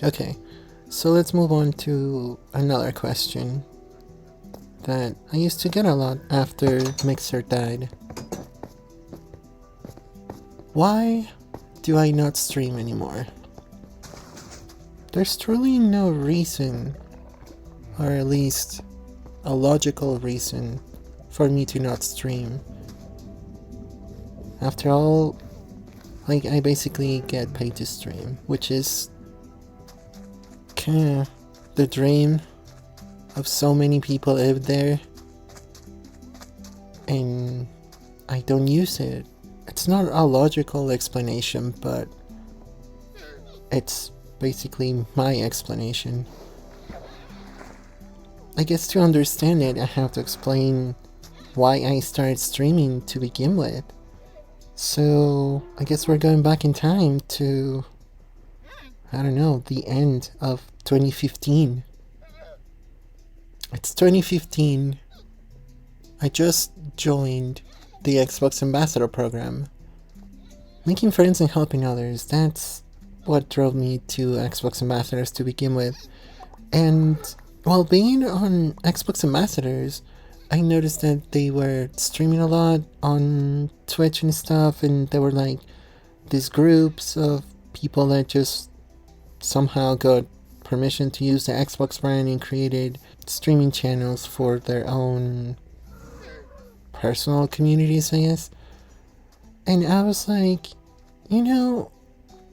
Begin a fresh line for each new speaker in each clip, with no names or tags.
Okay, so let's move on to another question that I used to get a lot after Mixer died. Why do I not stream anymore? There's truly no reason, or at least a logical reason, for me to not stream. After all, like, I basically get paid to stream, which is kinda the dream of so many people out there, and I don't use it. It's not a logical explanation, but it's basically my explanation. I guess to understand it, I have to explain why I started streaming to begin with. So, I guess we're going back in time to, I don't know, the end of 2015. It's 2015. I just joined the Xbox Ambassador program. Making friends and helping others, that's what drove me to Xbox Ambassadors to begin with. And while being on Xbox Ambassadors, I noticed that they were streaming a lot on Twitch and stuff, and there were like these groups of people that just somehow got permission to use the Xbox brand and created streaming channels for their own personal communities, I guess. And I was like, you know,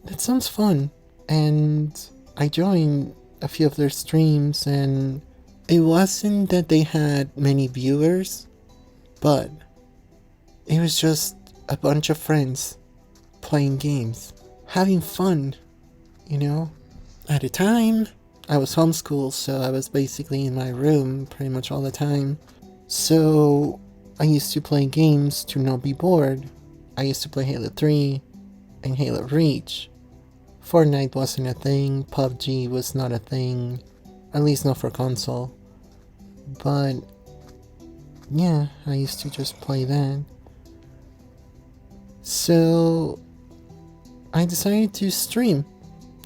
that sounds fun. And I joined a few of their streams, and it wasn't that they had many viewers, but it was just a bunch of friends playing games, having fun, you know? At the time, I was homeschooled, so I was basically in my room pretty much all the time. So I used to play games to not be bored. I used to play Halo 3 and Halo Reach. Fortnite wasn't a thing, PUBG was not a thing, at least not for console. But yeah, I used to just play that. So I decided to stream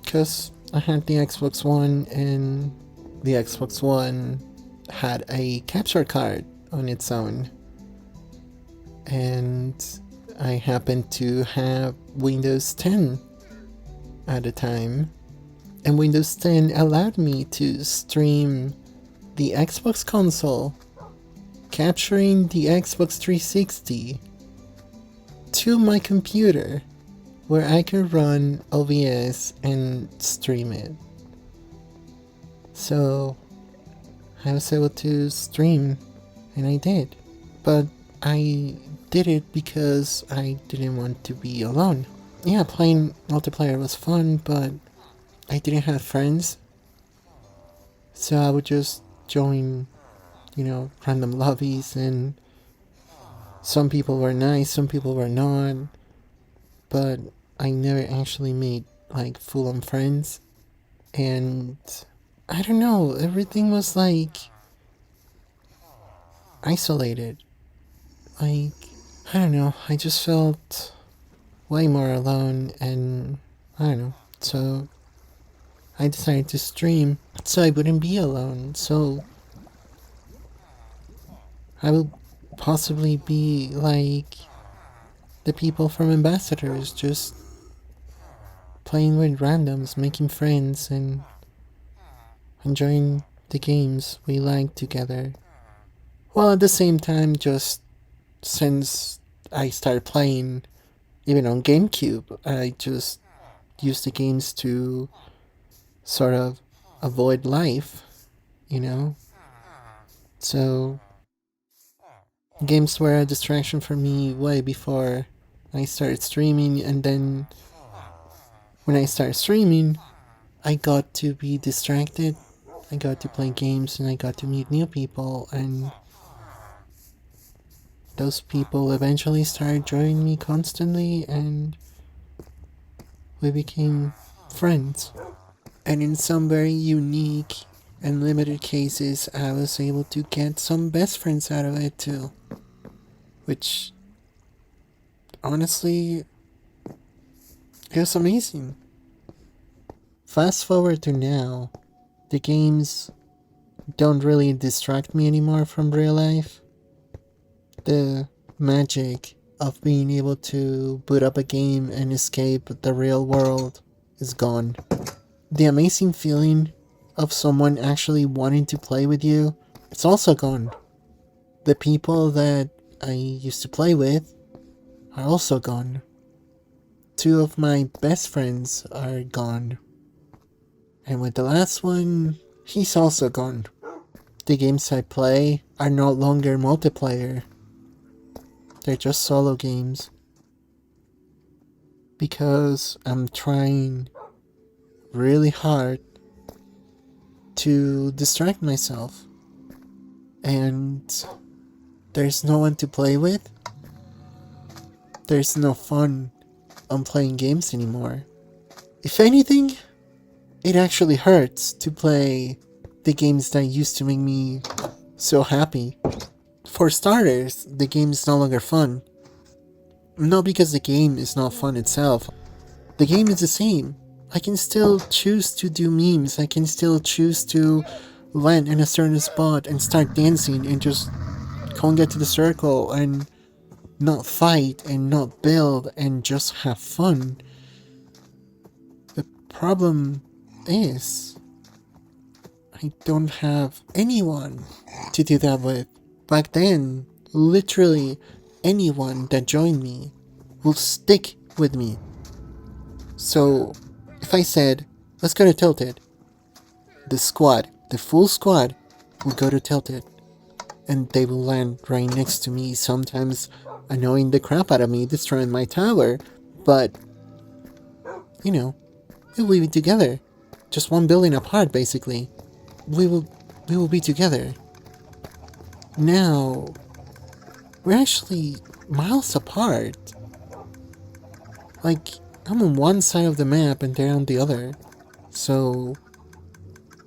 because I had the Xbox One, and the Xbox One had a capture card on its own. And I happened to have Windows 10 at the time. And Windows 10 allowed me to stream the Xbox console, capturing the Xbox 360 to my computer, where I could run OBS and stream it. So I was able to stream, and I did. But I did it because I didn't want to be alone. Yeah, playing multiplayer was fun, but I didn't have friends. So I would just join, random lobbies, and some people were nice, some people were not, but I never actually made like full-on friends. And I don't know, everything was like isolated. Like, I don't know, I just felt way more alone, and I don't know. So I decided to stream so I wouldn't be alone. So I would possibly be like the people from Ambassadors, just playing with randoms, making friends, and enjoying the games we like together. While at the same time, just since I started playing even on GameCube, I just used the games to sort of avoid life, you know? So games were a distraction for me way before I started streaming, and then when I started streaming, I got to be distracted. I got to play games, and I got to meet new people, and those people eventually started joining me constantly, and we became friends. And in some very unique and limited cases, I was able to get some best friends out of it too. Which, honestly, it was amazing. fast forward to now, the games don't really distract me anymore from real life. The magic of being able to boot up a game and escape the real world is gone. The amazing feeling of someone actually wanting to play with you, it's also gone. The people that I used to play with are also gone. Two of my best friends are gone. And with the last one, he's also gone. The games I play are no longer multiplayer. They're just solo games. Because I'm trying really hard to distract myself. And there's no one to play with. There's no fun on playing games anymore. If anything, it actually hurts to play the games that used to make me so happy. For starters, the game is no longer fun. Not because the game is not fun itself. The game is the same. I can still choose to do memes. I can still choose to land in a certain spot and start dancing and just go and get to the circle and not fight and not build and just have fun. The problem is I don't have anyone to do that with. Back then, literally anyone that joined me will stick with me. So if I said, let's go to Tilted, the full squad will go to Tilted. And they will land right next to me, sometimes annoying the crap out of me, destroying my tower, but, you know, we'll be together. Just one building apart, basically. We will be together. Now, we're actually miles apart. Like, I'm on one side of the map and they're on the other. So,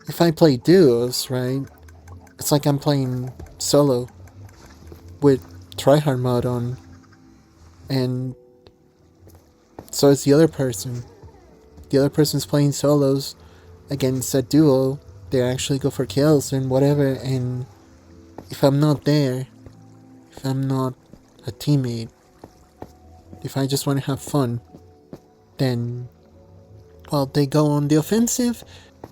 if I play duos, right, it's like I'm playing solo with tryhard mode on, and so is the other person. The other person's playing solos against a duo. They actually go for kills and whatever, and if I'm not there, if I'm not a teammate, if I just want to have fun, then, well, they go on the offensive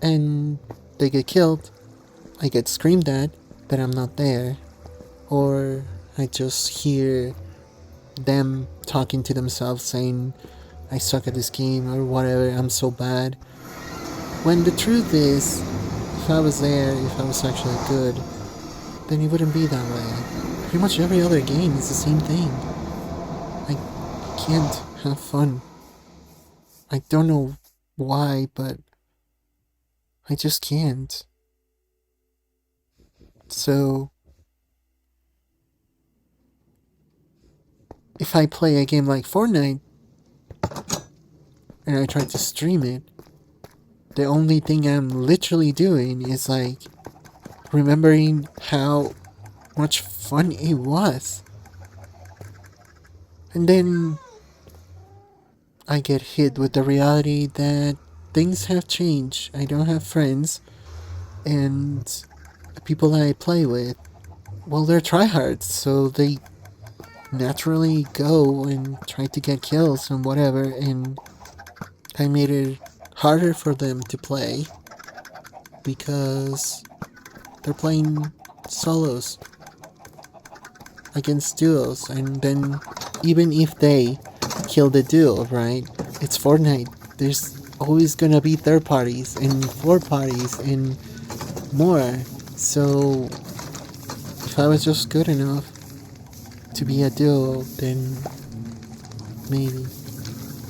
and they get killed. I get screamed at that I'm not there, or I just hear them talking to themselves saying I suck at this game or whatever, I'm so bad. When the truth is, if I was there, if I was actually good, then it wouldn't be that way. Pretty much every other game is the same thing. I can't have fun. I don't know why, but I just can't. So, if I play a game like Fortnite, and I try to stream it, the only thing I'm literally doing is like remembering how much fun it was. And then I get hit with the reality that things have changed. I don't have friends, and the people that I play with, well, they're tryhards, so they naturally go and try to get kills and whatever, and I made it harder for them to play because they're playing solos against duos, and then even if they kill the duo, right, it's Fortnite. There's always gonna be third parties and fourth parties and more. So if I was just good enough to be a duo, then maybe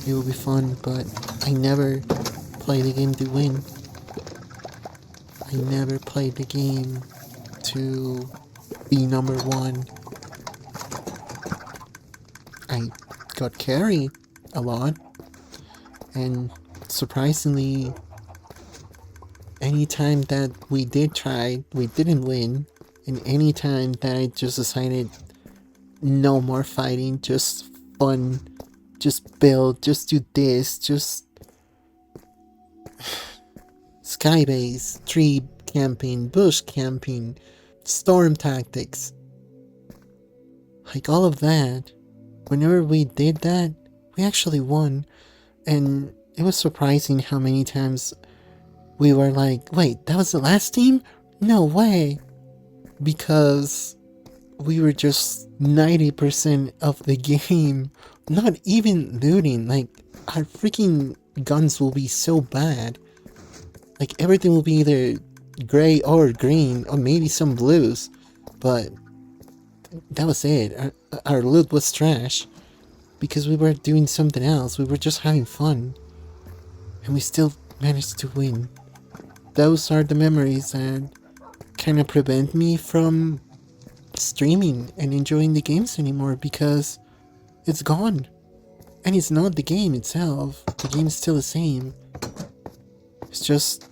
it would be fun, but I never play the game to win. I never played the game to be number one. I got carried a lot, and surprisingly, anytime that we did try, we didn't win, and anytime that I just decided no more fighting, just fun, just build, just do this, just skybase, tree camping, bush camping, storm tactics. Like all of that, whenever we did that, we actually won. And it was surprising how many times we were like, wait, that was the last team? No way. Because we were just 90% of the game, not even looting. Like, our freaking guns will be so bad. Like, everything will be either gray or green, or maybe some blues. But that was it. Our loot was trash. Because we were doing something else. We were just having fun. And we still managed to win. Those are the memories that kind of prevent me from streaming and enjoying the games anymore, because it's gone. And it's not the game itself. The game is still the same. It's just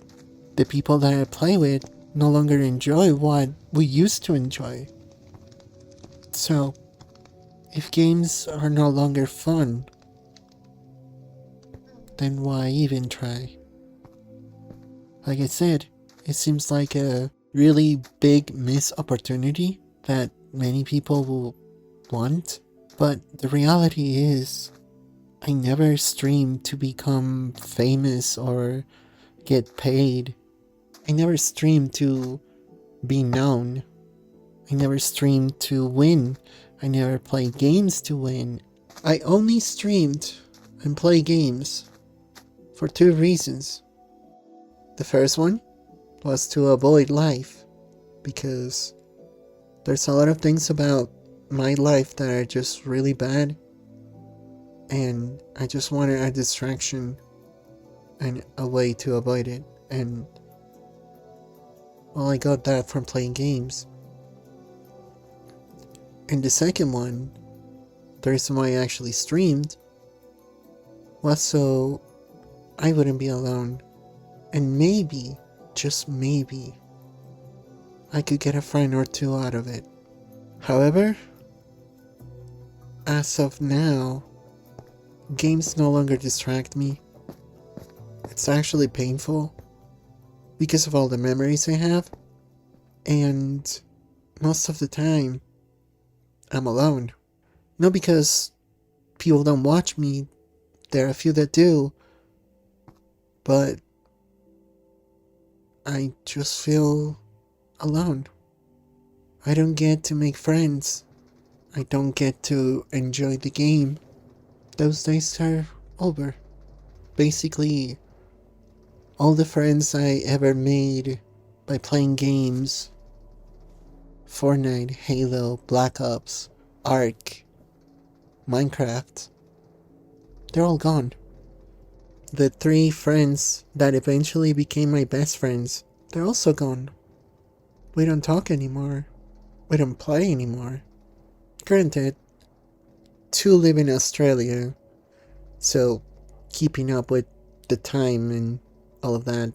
the people that I play with no longer enjoy what we used to enjoy. So, if games are no longer fun, then why even try? Like I said, it seems like a really big missed opportunity that many people will want, but the reality is, I never streamed to become famous or get paid. I never streamed to be known. I never streamed to win. I never played games to win. I only streamed and play games for 2 reasons. The first one was to avoid life, because there's a lot of things about my life that are just really bad, and I just wanted a distraction and a way to avoid it. And well, I got that from playing games. And the second one, the reason why I actually streamed, was so I wouldn't be alone. And maybe, just maybe, I could get a friend or 2 out of it. However, as of now, games no longer distract me. It's actually painful because of all the memories I have, and most of the time, I'm alone. Not because people don't watch me, there are a few that do, but I just feel alone. I don't get to make friends. I don't get to enjoy the game. Those days are over. Basically, all the friends I ever made by playing games, Fortnite, Halo, Black Ops, Ark, Minecraft, they're all gone. The 3 friends that eventually became my best friends, they're also gone. We don't talk anymore. We don't play anymore. Granted, 2 live in Australia, so keeping up with the time and all of that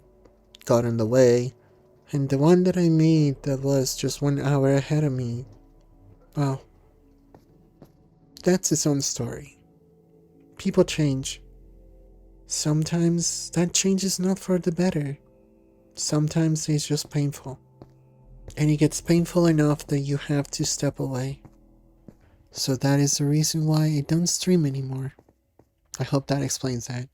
got in the way. And the one that I made that was just 1 hour ahead of me, well, that's its own story. People change. Sometimes that change is not for the better. Sometimes it's just painful. And it gets painful enough that you have to step away. So that is the reason why I don't stream anymore. I hope that explains that.